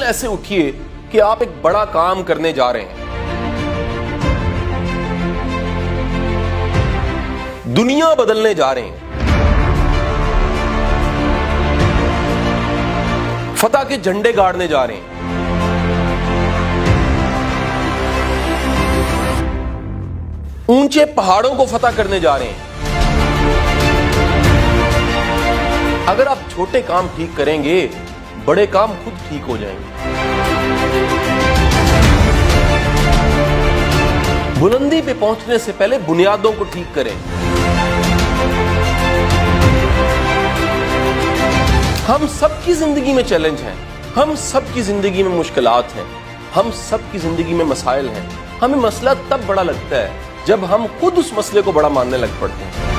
ऐसे उठिए कि आप एक बड़ा काम करने जा रहे हैं, दुनिया बदलने जा रहे हैं, फतह के झंडे गाड़ने जा रहे हैं, ऊंचे पहाड़ों को फतह करने जा रहे हैं। अगर आप छोटे काम ठीक करेंगे, बड़े काम खुद ठीक हो जाएंगे। बुलंदी पे पहुंचने से पहले बुनियादों को ठीक करें। हम सबकी जिंदगी में चैलेंज हैं, हम सबकी जिंदगी में मुश्किलात हैं, हम सबकी जिंदगी में मसाइल हैं। हमें मसला तब बड़ा लगता है जब हम खुद उस मसले को बड़ा मानने लग पड़ते हैं।